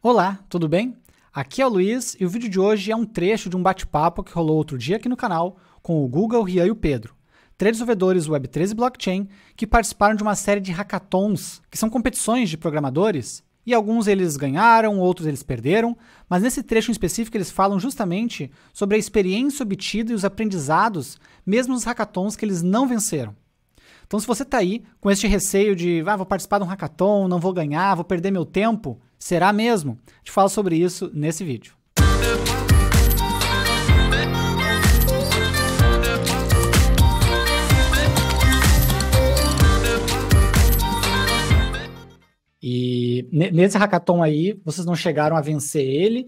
Olá, tudo bem? Aqui é o Luiz e o vídeo de hoje é um trecho de um bate-papo que rolou outro dia aqui no canal com o Guga, o Rian e o Pedro, três desenvolvedores Web3 e blockchain que participaram de uma série de hackathons, que são competições de programadores, e alguns eles ganharam, outros eles perderam, mas nesse trecho em específico eles falam justamente sobre a experiência obtida e os aprendizados, mesmo nos hackathons que eles não venceram. Então, se você está aí com este receio de vou participar de um hackathon, não vou ganhar, vou perder meu tempo, será mesmo? A gente fala sobre isso nesse vídeo. E nesse hackathon aí, vocês não chegaram a vencer ele.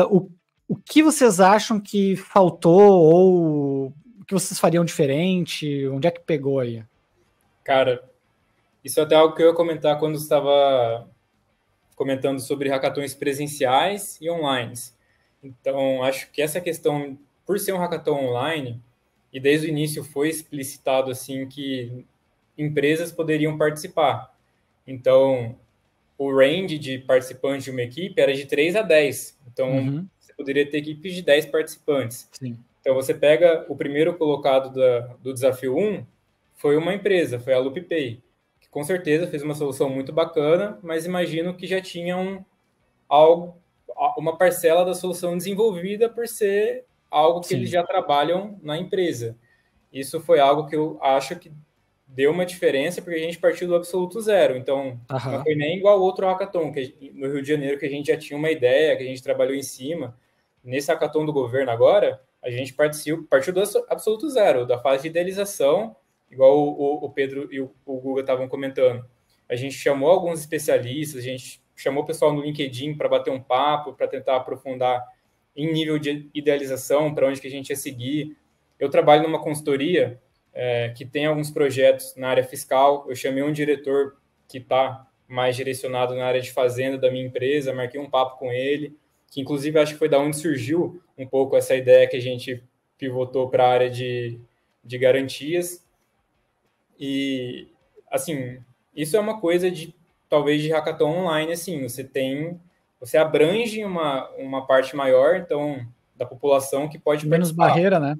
O que vocês acham que faltou ou o que vocês fariam diferente? Onde é que pegou aí? Cara, isso é até algo que eu ia comentar quando estava comentando sobre hackathons presenciais e online. Então, acho que essa questão, por ser um hackathon online, e desde o início foi explicitado assim que empresas poderiam participar. Então, o range de participantes de uma equipe era de 3 a 10. Então, você poderia ter equipes de 10 participantes. Sim. Então, você pega o primeiro colocado do desafio 1, foi uma empresa, foi a LoopPay, que com certeza fez uma solução muito bacana, mas imagino que já tinham uma parcela da solução desenvolvida por ser algo que eles já trabalham na empresa. Isso foi algo que eu acho que deu uma diferença, porque a gente partiu do absoluto zero. Então, não foi nem igual ao outro hackathon, no Rio de Janeiro, que a gente já tinha uma ideia, que a gente trabalhou em cima. Nesse hackathon do governo agora, a gente partiu do absoluto zero, da fase de idealização, igual o Pedro e o Guga estavam comentando. A gente chamou alguns especialistas, a gente chamou o pessoal no LinkedIn para bater um papo, para tentar aprofundar em nível de idealização, para onde que a gente ia seguir. Eu trabalho numa consultoria que tem alguns projetos na área fiscal. Eu chamei um diretor que está mais direcionado na área de fazenda da minha empresa, marquei um papo com ele, que inclusive acho que foi da onde surgiu um pouco essa ideia que a gente pivotou para a área de garantias. E, assim, isso é uma coisa talvez de hackathon online, assim, você abrange uma parte maior, então, da população que pode menos participar. Barreira, né?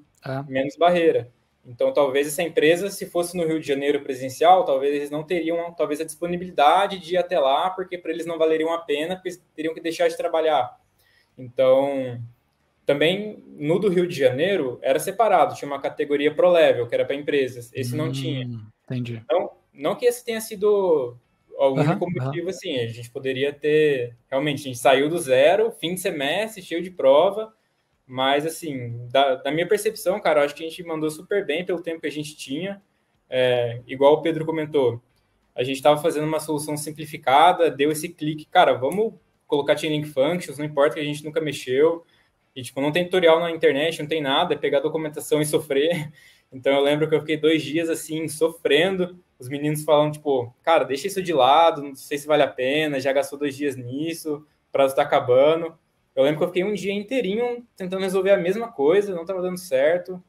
Menos barreira. Então, talvez essa empresa, se fosse no Rio de Janeiro presencial, talvez eles não teriam, talvez, a disponibilidade de ir até lá, porque para eles não valeriam a pena, porque eles teriam que deixar de trabalhar. Então, também no do Rio de Janeiro era separado, tinha uma categoria Pro Level, que era para empresas. Esse não tinha. Entendi. Então, não que esse tenha sido o único motivo, assim, a gente poderia ter, realmente, a gente saiu do zero, fim de semestre, cheio de prova, mas, assim, da minha percepção, cara, eu acho que a gente mandou super bem pelo tempo que a gente tinha. Igual o Pedro comentou, a gente estava fazendo uma solução simplificada, deu esse clique, cara, vamos colocar Chainlink Functions, não importa que a gente nunca mexeu, e, tipo, não tem tutorial na internet, não tem nada, é pegar a documentação e sofrer. Então, eu lembro que eu fiquei 2 dias, assim, sofrendo, os meninos falando, tipo, cara, deixa isso de lado, não sei se vale a pena, já gastou 2 dias nisso, o prazo está acabando. Eu lembro que eu fiquei um dia inteirinho tentando resolver a mesma coisa, não estava dando certo,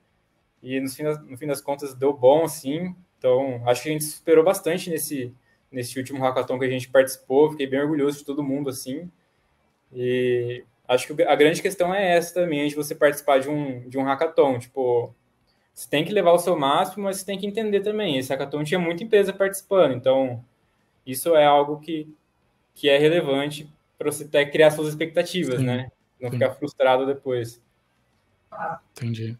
e no fim das contas deu bom, assim. Então, acho que a gente superou bastante nesse último hackathon que a gente participou, fiquei bem orgulhoso de todo mundo, assim. E acho que a grande questão é essa também, de você participar de um hackathon. Tipo, você tem que levar o seu máximo, mas você tem que entender também. Esse hackathon tinha muita empresa participando, então isso é algo que é relevante para você até criar suas expectativas, né? Não ficar frustrado depois. Entendi.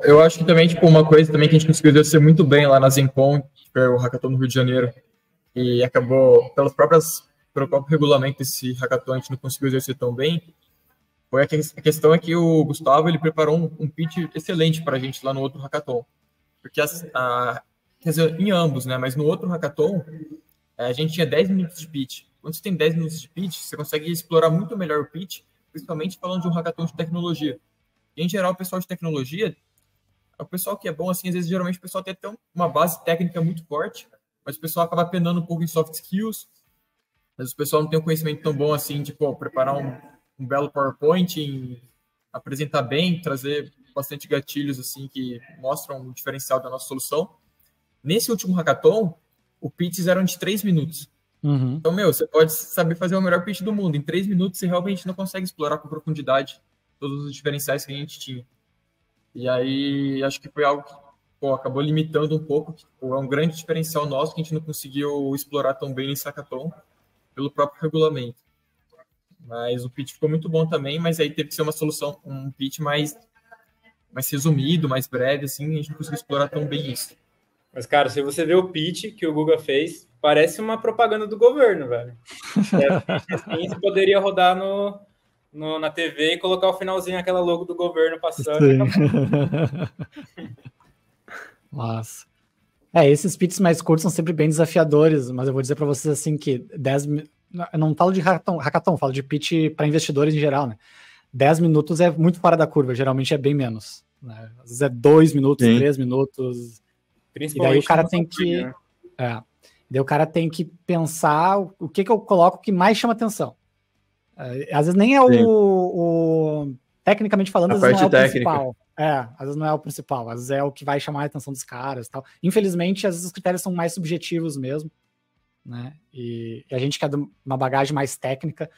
Eu acho que também, tipo, uma coisa também que a gente conseguiu ser muito bem lá na Zencon, que foi o hackathon no Rio de Janeiro, e acabou, pelo próprio regulamento desse hackathon, a gente não conseguiu exercer tão bem, foi a questão é que o Gustavo, ele preparou um pitch excelente para a gente lá no outro hackathon. Porque, quer dizer, em ambos, né? Mas no outro hackathon, a gente tinha 10 minutos de pitch. Quando você tem 10 minutos de pitch, você consegue explorar muito melhor o pitch, principalmente falando de um hackathon de tecnologia. E, em geral, o pessoal de tecnologia, o pessoal que é bom, assim, às vezes, geralmente, o pessoal tem até uma base técnica muito forte, mas o pessoal acaba penando um pouco em soft skills, mas o pessoal não tem um conhecimento tão bom, assim, de preparar um belo PowerPoint, apresentar bem, trazer bastante gatilhos, assim, que mostram o diferencial da nossa solução. Nesse último hackathon, o pitches eram de 3 minutos. Uhum. Então, você pode saber fazer o melhor pitch do mundo. Em 3 minutos, você realmente não consegue explorar com profundidade todos os diferenciais que a gente tinha. E aí, acho que foi algo que acabou limitando um pouco, que é um grande diferencial nosso que a gente não conseguiu explorar tão bem nesse hackathon pelo próprio regulamento. Mas o pitch ficou muito bom também, mas aí teve que ser uma solução, um pitch mais resumido, mais breve, assim, a gente não conseguiu explorar tão bem isso. Mas, cara, se você vê o pitch que o Guga fez, parece uma propaganda do governo, velho. Assim, você poderia rodar na TV e colocar o finalzinho, aquela logo do governo passando. Nossa. Esses pitches mais curtos são sempre bem desafiadores, mas eu vou dizer para vocês assim que eu não falo de hackathon, falo de pitch para investidores em geral, né? 10 minutos é muito fora da curva, geralmente é bem menos, né? Às vezes é 2 minutos, 3 minutos. Principalmente e daí o cara tem que... Né? Daí o cara tem que pensar o que eu coloco que mais chama atenção. Às vezes nem é tecnicamente falando, às vezes não é o principal. Às vezes não é o principal, às vezes é o que vai chamar a atenção dos caras e tal. Infelizmente, às vezes os critérios são mais subjetivos mesmo, né? E a gente que é de uma bagagem mais técnica,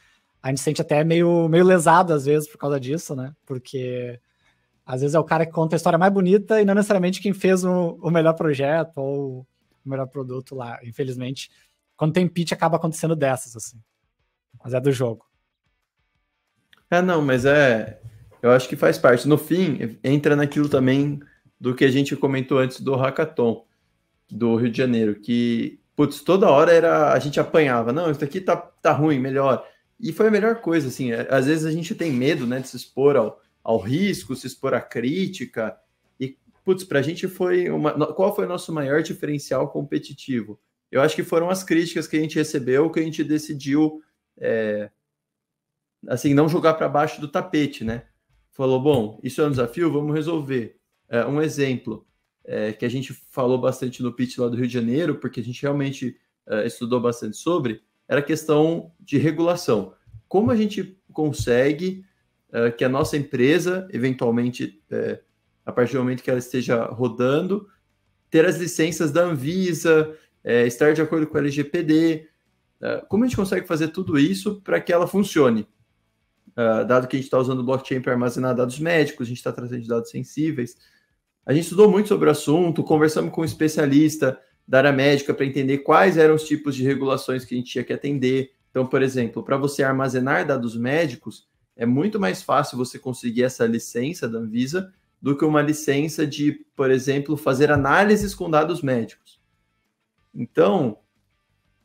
a gente se sente até meio lesado às vezes por causa disso, né? Porque às vezes é o cara que conta a história mais bonita e não necessariamente quem fez o melhor projeto ou o melhor produto lá. Infelizmente, quando tem pitch, acaba acontecendo dessas, assim. Mas é do jogo. Não, mas eu acho que faz parte. No fim, entra naquilo também do que a gente comentou antes do hackathon do Rio de Janeiro, que, putz, toda hora a gente apanhava. Não, isso aqui tá ruim, melhor. E foi a melhor coisa, assim. Às vezes a gente tem medo, né, de se expor ao risco, se expor à crítica. E, putz, pra gente qual foi o nosso maior diferencial competitivo? Eu acho que foram as críticas que a gente recebeu, que a gente decidiu... assim, não jogar para baixo do tapete, né? Falou, bom, isso é um desafio, vamos resolver. Um exemplo que a gente falou bastante no pitch lá do Rio de Janeiro, porque a gente realmente estudou bastante sobre, era a questão de regulação. Como a gente consegue que a nossa empresa, eventualmente, a partir do momento que ela esteja rodando, ter as licenças da Anvisa, estar de acordo com a LGPD, como a gente consegue fazer tudo isso para que ela funcione? Dado que a gente está usando blockchain para armazenar dados médicos, a gente está tratando de dados sensíveis. A gente estudou muito sobre o assunto, conversamos com um especialista da área médica para entender quais eram os tipos de regulações que a gente tinha que atender. Então, por exemplo, para você armazenar dados médicos, é muito mais fácil você conseguir essa licença da Anvisa do que uma licença de, por exemplo, fazer análises com dados médicos. Então,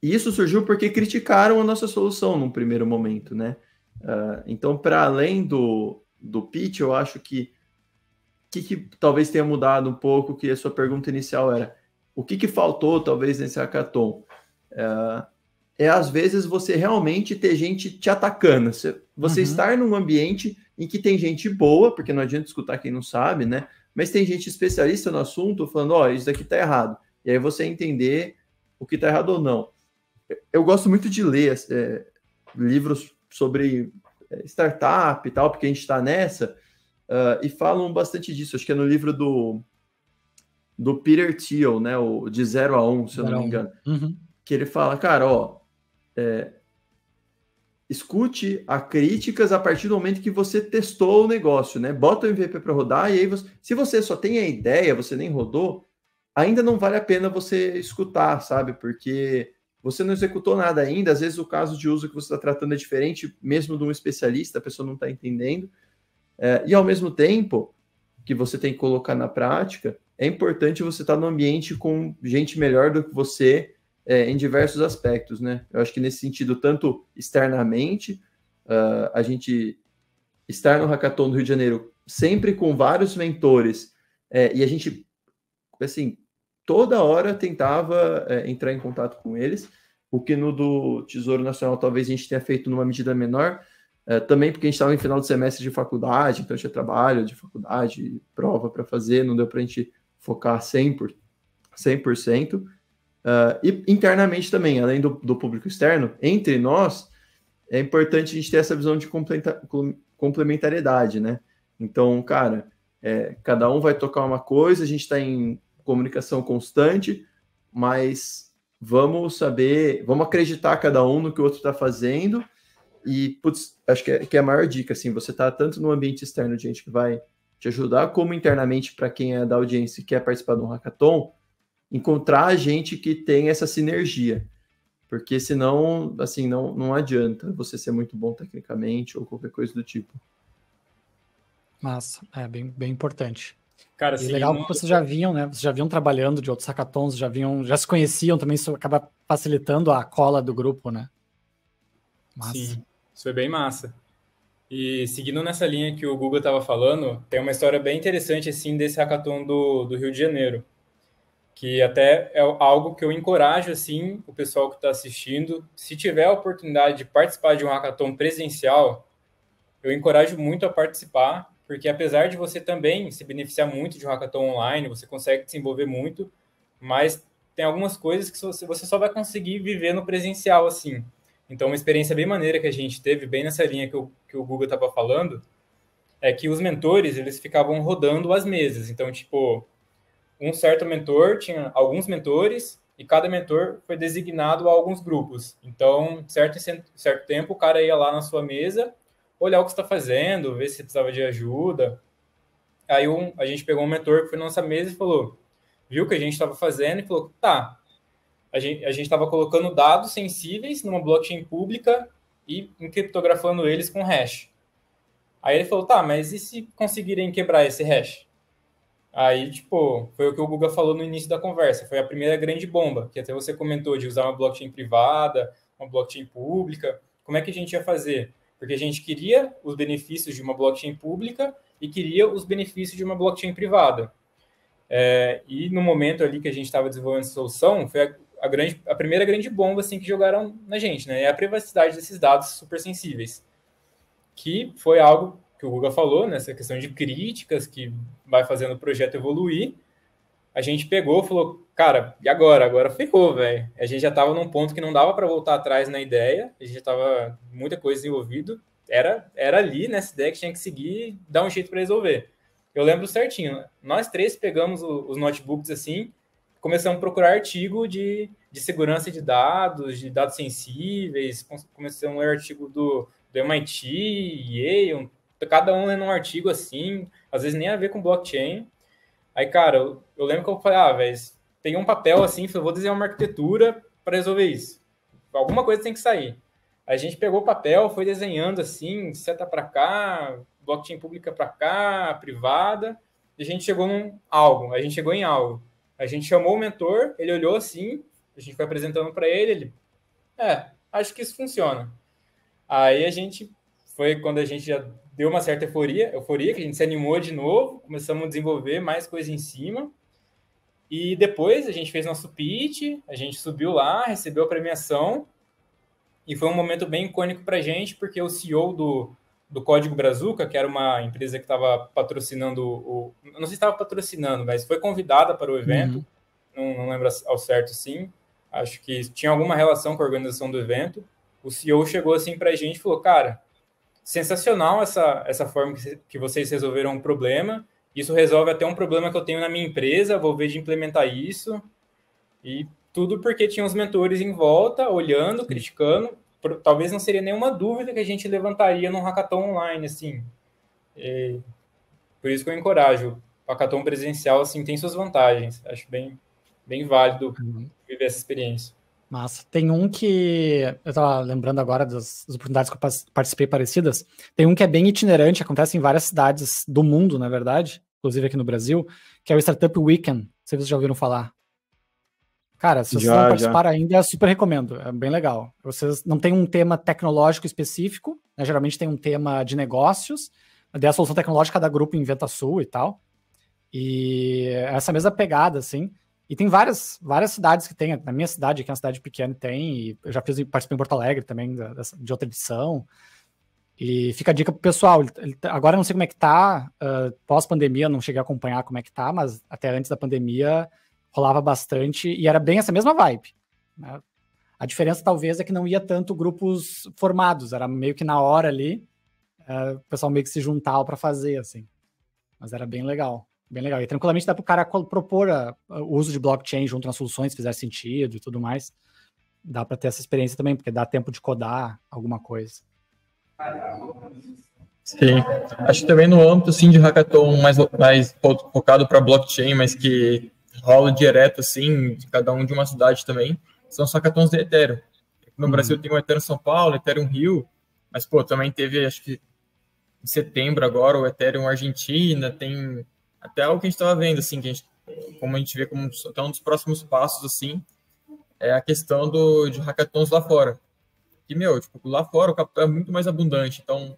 isso surgiu porque criticaram a nossa solução num primeiro momento, né? Então, para além do pitch, eu acho que talvez tenha mudado um pouco, que a sua pergunta inicial era o que faltou, talvez, nesse hackathon? Às vezes, você realmente ter gente te atacando. Você estar num ambiente em que tem gente boa, porque não adianta escutar quem não sabe, né? Mas tem gente especialista no assunto falando, isso daqui tá errado. E aí você entender o que tá errado ou não. Eu gosto muito de ler livros sobre startup e tal, porque a gente está nessa, e falam bastante disso. Acho que é no livro do Peter Thiel, né, o De 0 a 1, se eu não me engano, que ele fala, cara, escute a críticas a partir do momento que você testou o negócio, né? Bota o MVP para rodar, e aí se você só tem a ideia, você nem rodou, ainda não vale a pena você escutar, sabe? Porque você não executou nada ainda, às vezes o caso de uso que você está tratando é diferente, mesmo de um especialista, a pessoa não está entendendo. E ao mesmo tempo que você tem que colocar na prática, é importante você estar no ambiente com gente melhor do que você em diversos aspectos, né? Eu acho que nesse sentido, tanto externamente, a gente estar no Hackathon do Rio de Janeiro sempre com vários mentores, e a gente, assim, toda hora tentava entrar em contato com eles, o que no do Tesouro Nacional talvez a gente tenha feito numa medida menor, também porque a gente estava em final de semestre de faculdade, então tinha trabalho de faculdade, prova para fazer, não deu para a gente focar 100%. E internamente também, além do público externo, entre nós, é importante a gente ter essa visão de complementariedade, né? Então, cara, cada um vai tocar uma coisa, a gente está em comunicação constante, mas vamos acreditar cada um no que o outro está fazendo. E, putz, acho que é a maior dica, assim, você tá tanto no ambiente externo de gente que vai te ajudar, como internamente para quem é da audiência e quer participar de um hackathon, encontrar gente que tem essa sinergia. Porque senão, assim, não adianta você ser muito bom tecnicamente ou qualquer coisa do tipo. Massa, bem importante. Cara, e legal que vocês já vinham, né? Vocês já vinham trabalhando de outros hackathons, já se conheciam também, isso acaba facilitando a cola do grupo, né? Massa. Sim, isso foi bem massa. E seguindo nessa linha que o Guga estava falando, tem uma história bem interessante, assim, desse hackathon do Rio de Janeiro, que até é algo que eu encorajo, assim, o pessoal que está assistindo, se tiver a oportunidade de participar de um hackathon presencial, eu encorajo muito a participar, porque apesar de você também se beneficiar muito de um hackathon online, você consegue desenvolver muito, mas tem algumas coisas que você só vai conseguir viver no presencial, assim. Então, uma experiência bem maneira que a gente teve, bem nessa linha que o Guga estava falando, é que os mentores, eles ficavam rodando as mesas. Então, tipo, um certo mentor tinha alguns mentores e cada mentor foi designado a alguns grupos. Então, certo tempo, o cara ia lá na sua mesa, olhar o que você está fazendo, ver se você precisava de ajuda. Aí a gente pegou um mentor que foi na nossa mesa e falou, viu o que a gente estava fazendo e falou, tá, a gente estava colocando dados sensíveis numa blockchain pública e encriptografando eles com hash. Aí ele falou, tá, mas e se conseguirem quebrar esse hash? Aí, tipo, foi o que o Guga falou no início da conversa, foi a primeira grande bomba, que até você comentou de usar uma blockchain privada, uma blockchain pública. Como é que a gente ia fazer? Porque a gente queria os benefícios de uma blockchain pública e queria os benefícios de uma blockchain privada. E no momento ali que a gente estava desenvolvendo essa solução, foi a primeira grande bomba assim, que jogaram na gente, né? É a privacidade desses dados super sensíveis. Que foi algo que o Guga falou, nessa né? Questão de críticas, que vai fazendo o projeto evoluir. A gente pegou e falou, cara, e agora? Agora ferrou, velho. A gente já estava num ponto que não dava para voltar atrás na ideia, a gente já estava muita coisa desenvolvida, era ali nessa ideia que tinha que seguir, dar um jeito para resolver. Eu lembro certinho, nós três pegamos os notebooks assim, começamos a procurar artigo de segurança de dados sensíveis, começamos a ler artigo do MIT, Yale, cada um lendo um artigo assim, às vezes nem a ver com blockchain. Aí, cara, eu lembro que eu falei, velho, peguei um papel assim, falei, vou desenhar uma arquitetura para resolver isso. Alguma coisa tem que sair. A gente pegou o papel, foi desenhando assim, seta para cá, blockchain pública para cá, privada, e a gente chegou em algo. A gente chamou o mentor, ele olhou assim, a gente foi apresentando para ele, acho que isso funciona. Aí a gente foi quando a gente já deu uma certa euforia, que a gente se animou de novo, começamos a desenvolver mais coisa em cima, e depois a gente fez nosso pitch, a gente subiu lá, recebeu a premiação, e foi um momento bem icônico para a gente, porque o CEO do Código Brazuca, que era uma empresa que estava patrocinando não sei se estava patrocinando, mas foi convidada para o evento, não lembro ao certo, sim, acho que tinha alguma relação com a organização do evento. O CEO chegou assim para a gente e falou, cara, sensacional essa forma que vocês resolveram um problema, isso resolve até um problema que eu tenho na minha empresa, vou ver de implementar isso, e tudo porque tinha os mentores em volta, olhando, criticando, talvez não seria nenhuma dúvida que a gente levantaria num hackathon online, assim. Por isso que eu encorajo. O hackathon presencial, assim, tem suas vantagens. Acho bem válido viver essa experiência. Massa. Tem um que... Eu estava lembrando agora das oportunidades que eu participei parecidas. Tem um que é bem itinerante, acontece em várias cidades do mundo, na verdade, inclusive aqui no Brasil, que é o Startup Weekend. Não sei se vocês já ouviram falar. Cara, se vocês não participaram ainda, eu super recomendo. É bem legal. Vocês não tem um tema tecnológico específico, né? Geralmente tem um tema de negócios, daí a solução tecnológica da grupo inventa a sua e tal. E essa mesma pegada, assim. E tem várias cidades que tem. Na minha cidade, que é uma cidade pequena, tem. E eu já participei em Porto Alegre também, de outra edição. E fica a dica pro pessoal. Agora eu não sei como é que tá. Pós-pandemia, não cheguei a acompanhar como é que tá, mas até antes da pandemia rolava bastante. E era bem essa mesma vibe, né? A diferença talvez é que não ia tanto grupos formados. Era meio que na hora ali, o pessoal meio que se juntava para fazer, assim. Mas era bem legal. Bem legal. E tranquilamente dá para o cara propor o uso de blockchain junto nas soluções, se fizer sentido e tudo mais. Dá para ter essa experiência também, porque dá tempo de codar alguma coisa. Sim. Acho que também no âmbito assim, de hackathon mais focado para blockchain, mas que rola direto assim, de cada um de uma cidade também, são os hackathons de Ethereum. No Brasil tem o Ethereum São Paulo, Ethereum Rio, mas também teve, acho que em setembro agora, o Ethereum Argentina, tem até o que a gente estava vendo, assim, como a gente vê como até um dos próximos passos, assim, é a questão de hackathons lá fora. E, lá fora o capital é muito mais abundante. Então,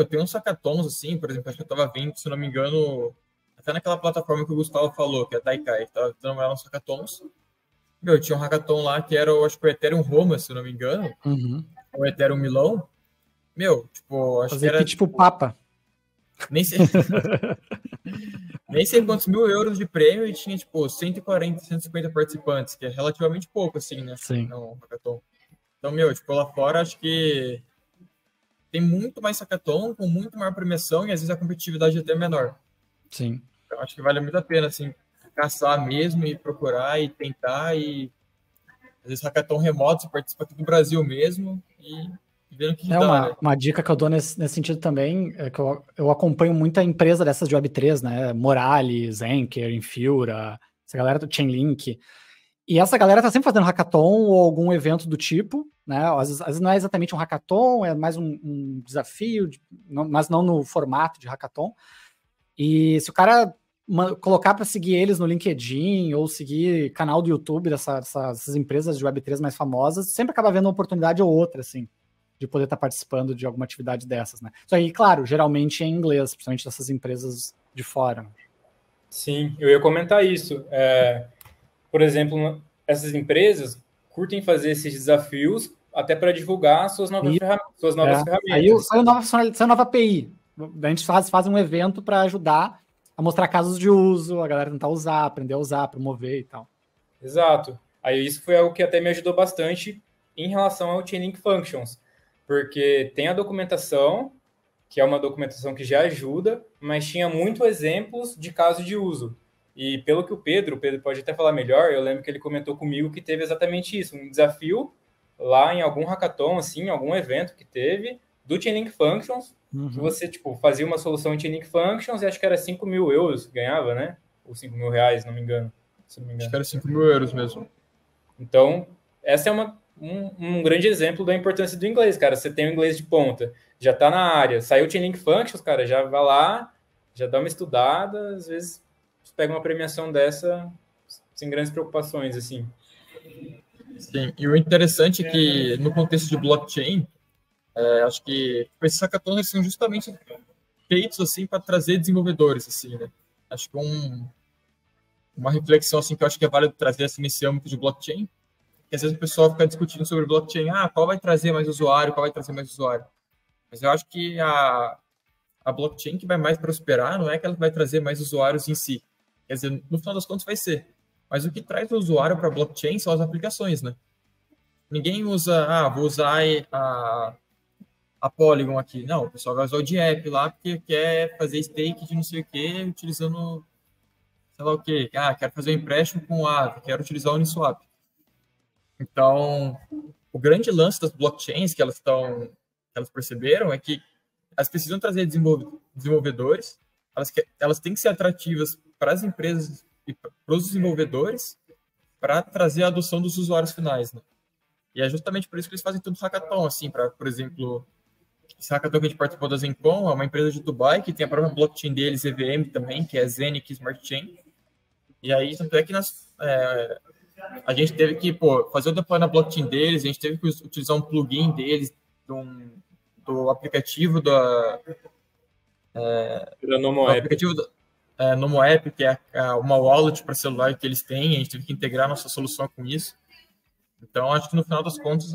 tem uns hackathons, assim, por exemplo, acho que eu estava vendo, se não me engano, até naquela plataforma que o Gustavo falou, que é a Taikai, que estava dando uns hackathons. Tinha um hackathon lá que era, acho que o Ethereum Roma, se não me engano, o Ethereum Milão. Acho fazer que era... tipo Papa. Nem sei... Nem sei quantos mil euros de prêmio e tinha, 140, 150 participantes, que é relativamente pouco, assim, né? Sim. No hackathon. Então, lá fora, acho que tem muito mais hackathon, com muito maior premiação e, às vezes, a competitividade é até menor. Sim. Então, acho que vale muito a pena, assim, caçar mesmo e procurar e tentar e, às vezes, hackathon remoto, você participa aqui do Brasil mesmo e vendo o que dá, né? Uma dica que eu dou nesse sentido também é que eu acompanho muita empresa dessas de Web3, né? Morales, Anchor, Infura, essa galera do Chainlink. E essa galera tá sempre fazendo hackathon ou algum evento do tipo, né? Às vezes não é exatamente um hackathon, é mais um desafio, mas não no formato de hackathon. E se o cara colocar para seguir eles no LinkedIn ou seguir canal do YouTube dessas empresas de Web3 mais famosas, sempre acaba vendo uma oportunidade ou outra, assim, de poder estar participando de alguma atividade dessas, né? Isso aí, claro, geralmente é em inglês, principalmente dessas empresas de fora. Sim, eu ia comentar isso. Por exemplo, essas empresas curtem fazer esses desafios até para divulgar suas novas ferramentas. Aí saiu nova API. A gente faz um evento para ajudar a mostrar casos de uso, a galera tentar usar, aprender a usar, promover e tal. Exato. Aí isso foi algo que até me ajudou bastante em relação ao Chainlink Functions, porque tem a documentação, que é uma documentação que já ajuda, mas tinha muitos exemplos de caso de uso. E pelo que o Pedro pode até falar melhor, eu lembro que ele comentou comigo que teve exatamente isso, um desafio lá em algum hackathon, assim, algum evento que teve, do Chainlink Functions, que você, fazia uma solução em Chainlink Functions e acho que era 5 mil euros que ganhava, né? Ou 5 mil reais, se não me engano. Acho que era 5 mil euros mesmo. Então, essa é um grande exemplo da importância do inglês, cara. Você tem o inglês de ponta, já tá na área, saiu o Chainlink Functions, cara, já vai lá, já dá uma estudada, às vezes você pega uma premiação dessa sem grandes preocupações, assim. Sim, e o interessante é que no contexto de blockchain, acho que esses hackathons são justamente feitos assim para trazer desenvolvedores, assim, né? Acho que uma reflexão assim que eu acho que é válido trazer assim, nesse âmbito de blockchain, que às vezes o pessoal fica discutindo sobre blockchain, qual vai trazer mais usuário, qual vai trazer mais usuário. Mas eu acho que a blockchain que vai mais prosperar não é que ela vai trazer mais usuários em si. Quer dizer, no final das contas vai ser. Mas o que traz o usuário para a blockchain são as aplicações, né? Ninguém usa, vou usar a Polygon aqui. Não, o pessoal vai usar o DApp lá porque quer fazer stake de não sei o que, utilizando, sei lá o que. Quero fazer um empréstimo com o Aave, quero utilizar o Uniswap. Então, o grande lance das blockchains que elas perceberam é que elas precisam trazer desenvolvedores, elas têm que ser atrativas para as empresas e para os desenvolvedores para trazer a adoção dos usuários finais, né? E é justamente por isso que eles fazem tanto hackathon, assim, por exemplo, esse hackathon que a gente participou da Zencon é uma empresa de Dubai que tem a própria blockchain deles, EVM também, que é Zenic Smart Chain. E aí, tanto é que a gente teve que fazer o deploy na blockchain deles, a gente teve que utilizar um plugin deles, do aplicativo do aplicativo Nomo App, que é uma wallet para celular que eles têm, a gente teve que integrar nossa solução com isso. Então, acho que no final das contas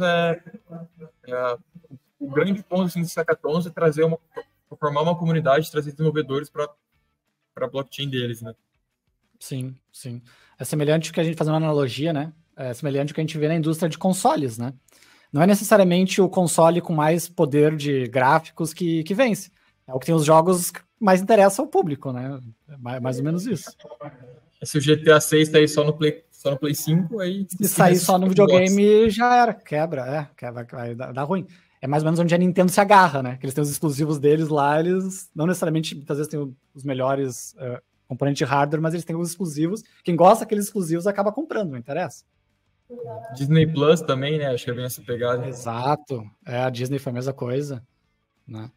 o grande ponto assim, dos hackathons é formar uma comunidade, trazer desenvolvedores para a blockchain deles, né? Sim, sim. É semelhante que a gente fazer uma analogia, né? É semelhante ao que a gente vê na indústria de consoles, né? Não é necessariamente o console com mais poder de gráficos que vence. É o que tem os jogos que mais interessam ao público, né? É mais ou menos isso. Se o GTA 6 tá aí só no Play 5, aí... Se sair só no videogame, já era. Quebra, vai dar ruim. É mais ou menos onde a Nintendo se agarra, né? Que eles têm os exclusivos deles lá, eles não necessariamente, muitas vezes, têm os melhores componentes de hardware, mas eles têm os exclusivos. Quem gosta daqueles exclusivos acaba comprando, não interessa. Disney Plus também, né? Acho que é bem essa pegada. Exato. A Disney foi a mesma coisa, né?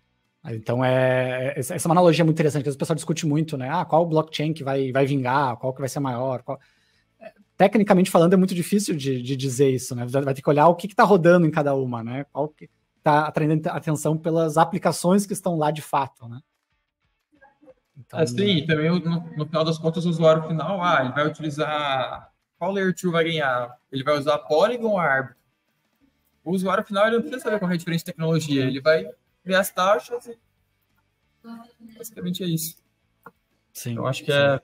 Então, essa é uma analogia muito interessante, que o pessoal discute muito, né? Qual blockchain que vai vingar, qual que vai ser maior, tecnicamente falando, é muito difícil de dizer isso, né? Vai ter que olhar o que está rodando em cada uma, né? Qual que está atraindo atenção pelas aplicações que estão lá de fato, né? Então, assim, também no final das contas, o usuário final, ele vai utilizar... Qual Layer 2 vai ganhar? Ele vai usar Polygon ou Arbitrum? O usuário final, ele não precisa saber qual é a diferença de tecnologia, ele vai ver as taxas e basicamente é isso. Sim. Então, acho que é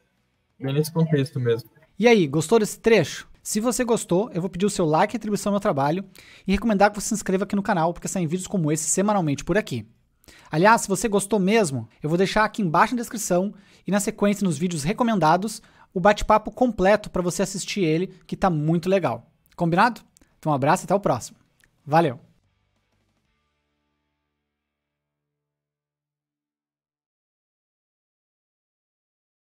bem nesse contexto mesmo. E aí, gostou desse trecho? Se você gostou, eu vou pedir o seu like e atribuição ao meu trabalho e recomendar que você se inscreva aqui no canal, porque saem vídeos como esse semanalmente por aqui. Aliás, se você gostou mesmo, eu vou deixar aqui embaixo na descrição e na sequência nos vídeos recomendados o bate-papo completo para você assistir ele, que tá muito legal. Combinado? Então um abraço e até o próximo. Valeu!